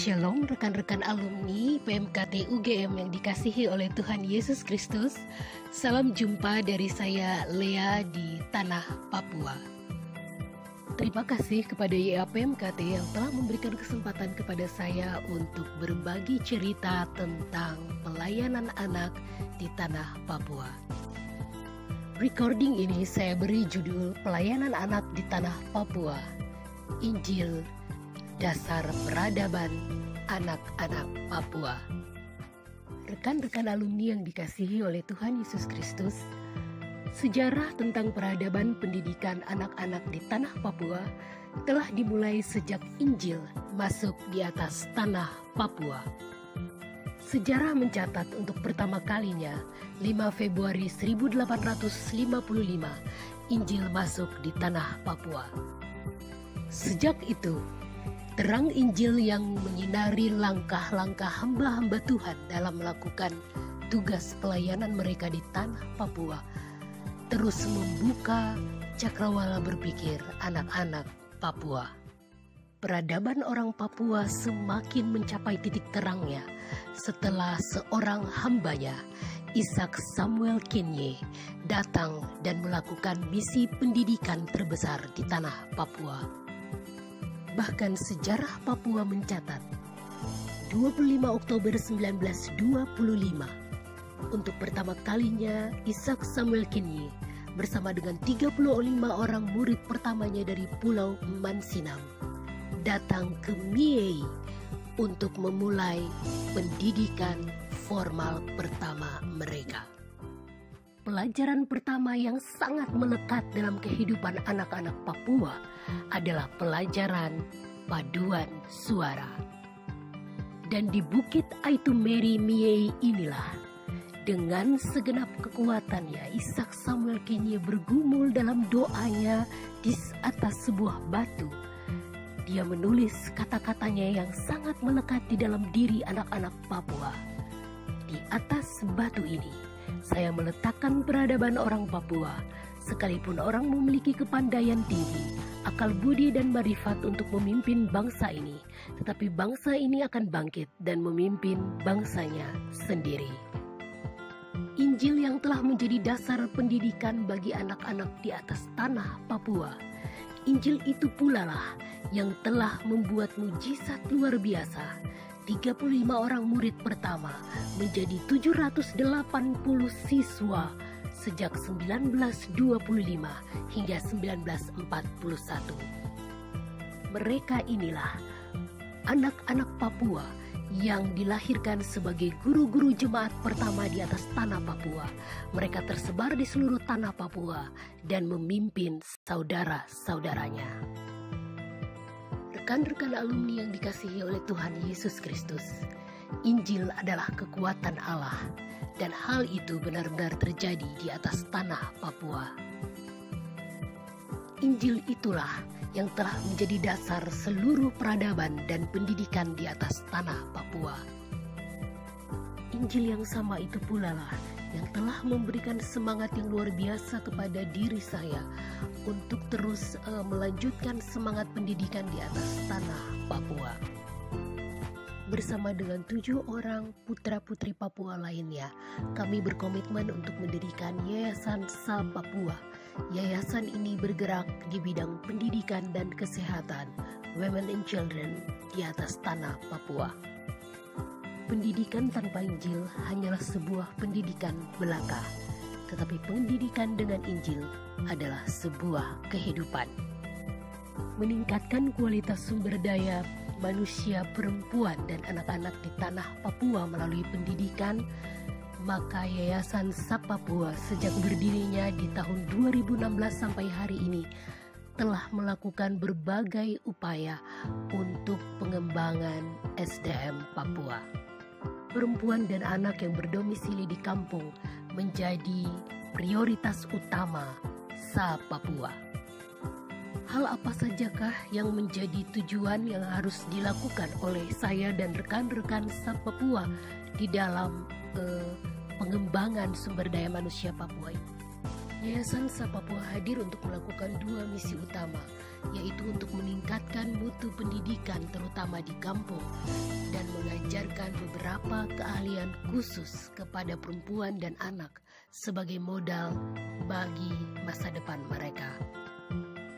Shalom rekan-rekan alumni PMKT UGM yang dikasihi oleh Tuhan Yesus Kristus. Salam jumpa dari saya Lea di Tanah Papua. Terima kasih kepada YA PMKT yang telah memberikan kesempatan kepada saya untuk berbagi cerita tentang pelayanan anak di Tanah Papua. Recording ini saya beri judul Pelayanan Anak di Tanah Papua, Injil Dasar Peradaban Anak-anak Papua. Rekan-rekan alumni yang dikasihi oleh Tuhan Yesus Kristus, sejarah tentang peradaban pendidikan anak-anak di Tanah Papua telah dimulai sejak Injil masuk di atas Tanah Papua. Sejarah mencatat untuk pertama kalinya 5 Februari 1855 Injil masuk di Tanah Papua. Sejak itu, terang Injil yang menyinari langkah-langkah hamba-hamba Tuhan dalam melakukan tugas pelayanan mereka di Tanah Papua terus membuka cakrawala berpikir anak-anak Papua. Peradaban orang Papua semakin mencapai titik terangnya setelah seorang hambanya, Ishak Samuel Kinye, datang dan melakukan misi pendidikan terbesar di Tanah Papua. Bahkan sejarah Papua mencatat 25 Oktober 1925 untuk pertama kalinya Ishak Samuel Kinye bersama dengan 35 orang murid pertamanya dari Pulau Mansinam datang ke Miei untuk memulai pendidikan formal pertama mereka. Pelajaran pertama yang sangat melekat dalam kehidupan anak-anak Papua adalah pelajaran paduan suara. Dan di Bukit Aitumeri Miei inilah, dengan segenap kekuatannya, Ishak Samuel Kinye bergumul dalam doanya di atas sebuah batu. Dia menulis kata-katanya yang sangat melekat di dalam diri anak-anak Papua. Di atas batu ini, saya meletakkan peradaban orang Papua, sekalipun orang memiliki kepandaian tinggi, akal budi dan marifat untuk memimpin bangsa ini, tetapi bangsa ini akan bangkit dan memimpin bangsanya sendiri. Injil yang telah menjadi dasar pendidikan bagi anak-anak di atas tanah Papua. Injil itu pula lah yang telah membuat mujizat luar biasa. 35 orang murid pertama menjadi 780 siswa sejak 1925 hingga 1941. Mereka inilah anak-anak Papua yang dilahirkan sebagai guru-guru jemaat pertama di atas tanah Papua. Mereka tersebar di seluruh tanah Papua dan memimpin saudara-saudaranya. Rekan-rekan alumni yang dikasihi oleh Tuhan Yesus Kristus, Injil adalah kekuatan Allah dan hal itu benar-benar terjadi di atas tanah Papua. Injil itulah yang telah menjadi dasar seluruh peradaban dan pendidikan di atas tanah Papua. Injil yang sama itu pula lah yang telah memberikan semangat yang luar biasa kepada diri saya untuk terus melanjutkan semangat pendidikan di atas tanah Papua. Bersama dengan 7 orang putra-putri Papua lainnya, kami berkomitmen untuk mendirikan Yayasan Sa Papua. Yayasan ini bergerak di bidang pendidikan dan kesehatan, women and children di atas tanah Papua. Pendidikan tanpa Injil hanyalah sebuah pendidikan belaka, tetapi pendidikan dengan Injil adalah sebuah kehidupan. Meningkatkan kualitas sumber daya manusia perempuan dan anak-anak di tanah Papua melalui pendidikan, maka Yayasan Sa Papua sejak berdirinya di tahun 2016 sampai hari ini telah melakukan berbagai upaya untuk pengembangan SDM Papua. Perempuan dan anak yang berdomisili di kampung menjadi prioritas utama Sa Papua. Hal apa sajakah yang menjadi tujuan yang harus dilakukan oleh saya dan rekan-rekan Sa Papua di dalam pengembangan sumber daya manusia Papua ini? Yayasan Sa Papua hadir untuk melakukan dua misi utama, yaitu untuk meningkatkan mutu pendidikan terutama di kampung dan mengajarkan beberapa keahlian khusus kepada perempuan dan anak sebagai modal bagi masa depan mereka.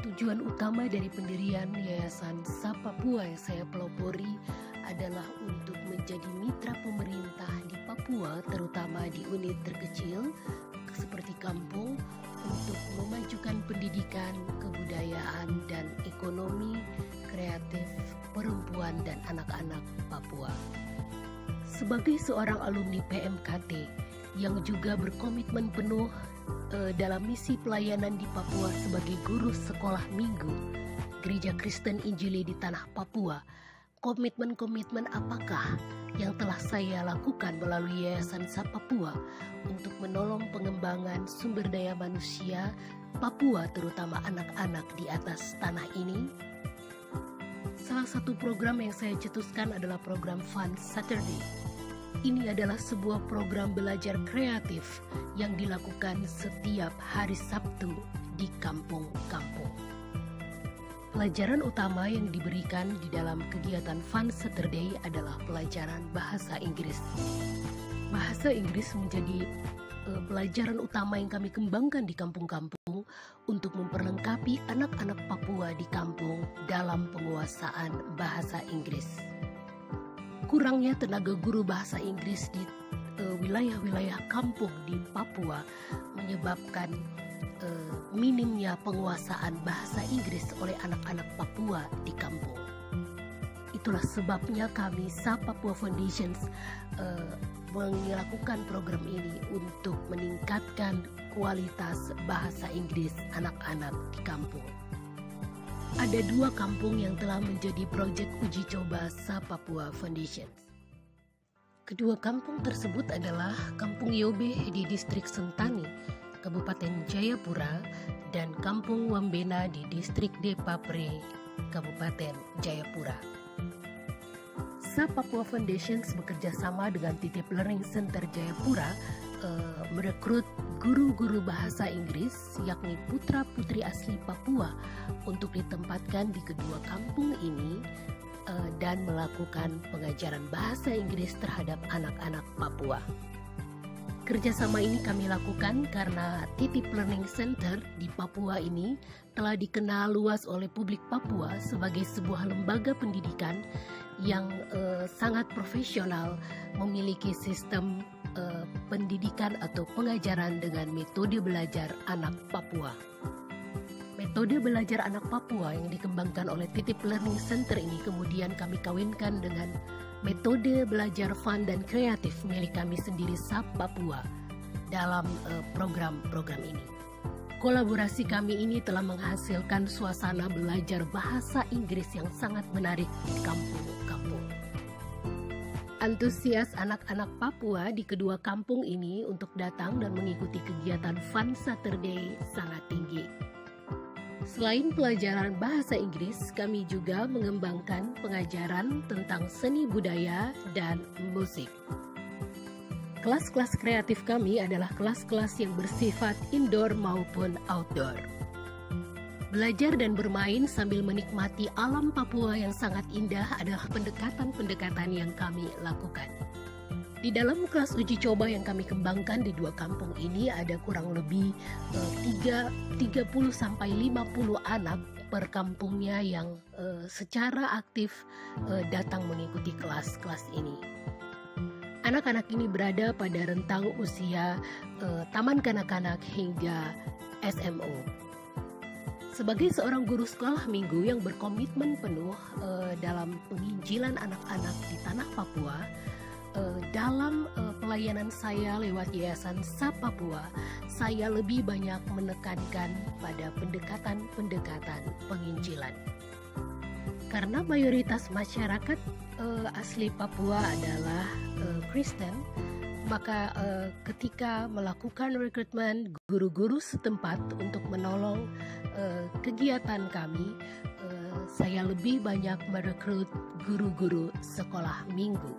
Tujuan utama dari pendirian Yayasan Sa Papua yang saya pelopori adalah untuk menjadi mitra pemerintah di Papua, terutama di unit terkecil seperti kampung, untuk memajukan pendidikan, kebudayaan, dan ekonomi kreatif perempuan dan anak-anak Papua. Sebagai seorang alumni PMKT yang juga berkomitmen penuh dalam misi pelayanan di Papua sebagai guru sekolah minggu Gereja Kristen Injili di tanah Papua, komitmen-komitmen apakah yang telah saya lakukan melalui Yayasan Sa Papua untuk menolong pengembangan sumber daya manusia Papua, terutama anak-anak di atas tanah ini? Salah satu program yang saya cetuskan adalah program Fun Saturday. Ini adalah sebuah program belajar kreatif yang dilakukan setiap hari Sabtu di kampung-kampung. Pelajaran utama yang diberikan di dalam kegiatan Fun Saturday adalah pelajaran bahasa Inggris. Bahasa Inggris menjadi pelajaran utama yang kami kembangkan di kampung-kampung untuk memperlengkapi anak-anak Papua di kampung dalam penguasaan bahasa Inggris. Kurangnya tenaga guru bahasa Inggris di wilayah-wilayah kampung di Papua menyebabkan minimnya penguasaan bahasa Inggris oleh anak-anak Papua di kampung. Itulah sebabnya kami Sa Papua Foundations melakukan program ini untuk meningkatkan kualitas bahasa Inggris anak-anak di kampung. Ada dua kampung yang telah menjadi proyek uji coba Sa Papua Foundations. Kedua kampung tersebut adalah Kampung Yobe di Distrik Sentani, Kabupaten Jayapura, dan Kampung Wambena di Distrik Depapre, Kabupaten Jayapura. Sa Papua Foundations bekerja sama dengan Titip Learning Center Jayapura merekrut guru-guru bahasa Inggris, yakni putra-putri asli Papua, untuk ditempatkan di kedua kampung ini dan melakukan pengajaran bahasa Inggris terhadap anak-anak Papua. Kerjasama ini kami lakukan karena Titip Learning Center di Papua ini telah dikenal luas oleh publik Papua sebagai sebuah lembaga pendidikan yang sangat profesional, memiliki sistem pendidikan atau pengajaran dengan metode belajar anak Papua. Metode belajar anak Papua yang dikembangkan oleh Titip Learning Center ini kemudian kami kawinkan dengan metode belajar fun dan kreatif milik kami sendiri Sa Papua dalam program-program ini. Kolaborasi kami ini telah menghasilkan suasana belajar bahasa Inggris yang sangat menarik di kampung-kampung. Antusias anak-anak Papua di kedua kampung ini untuk datang dan mengikuti kegiatan Fun Saturday sangat tinggi. Selain pelajaran bahasa Inggris, kami juga mengembangkan pengajaran tentang seni budaya dan musik. Kelas-kelas kreatif kami adalah kelas-kelas yang bersifat indoor maupun outdoor. Belajar dan bermain sambil menikmati alam Papua yang sangat indah adalah pendekatan-pendekatan yang kami lakukan. Di dalam kelas uji coba yang kami kembangkan di dua kampung ini ada kurang lebih 30-50 anak per kampungnya yang secara aktif datang mengikuti kelas-kelas ini. Anak-anak ini berada pada rentang usia taman kanak-kanak hingga SMO. Sebagai seorang guru sekolah minggu yang berkomitmen penuh dalam penginjilan anak-anak di tanah Papua, dalam pelayanan saya lewat Yayasan Sa Papua, saya lebih banyak menekankan pada pendekatan-pendekatan penginjilan. Karena mayoritas masyarakat asli Papua adalah Kristen, maka ketika melakukan rekrutmen guru-guru setempat untuk menolong kegiatan kami, saya lebih banyak merekrut guru-guru sekolah minggu.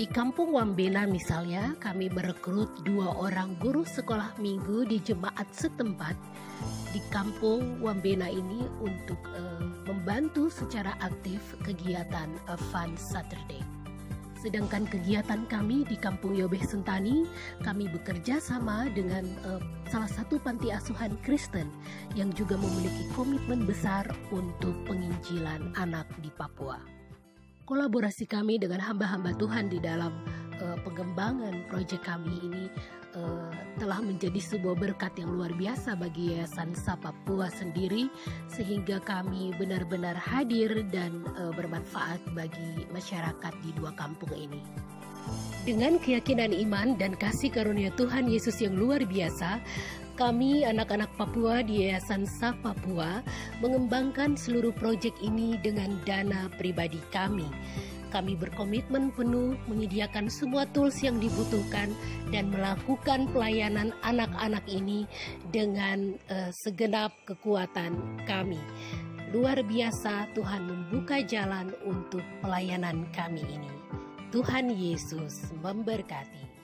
Di Kampung Wambena misalnya, kami merekrut 2 orang guru sekolah minggu di jemaat setempat di Kampung Wambena ini untuk membantu secara aktif kegiatan Fun Saturday. Sedangkan kegiatan kami di Kampung Yobeh Sentani, kami bekerja sama dengan salah satu panti asuhan Kristen yang juga memiliki komitmen besar untuk penginjilan anak di Papua. Kolaborasi kami dengan hamba-hamba Tuhan di dalam pengembangan proyek kami ini telah menjadi sebuah berkat yang luar biasa bagi Yayasan Sapapua sendiri, sehingga kami benar-benar hadir dan bermanfaat bagi masyarakat di 2 kampung ini. Dengan keyakinan iman dan kasih karunia Tuhan Yesus yang luar biasa, kami anak-anak Papua di Yayasan Sapapua mengembangkan seluruh proyek ini dengan dana pribadi kami. Kami berkomitmen penuh menyediakan semua tools yang dibutuhkan dan melakukan pelayanan anak-anak ini dengan segenap kekuatan kami. Luar biasa, Tuhan membuka jalan untuk pelayanan kami ini. Tuhan Yesus memberkati.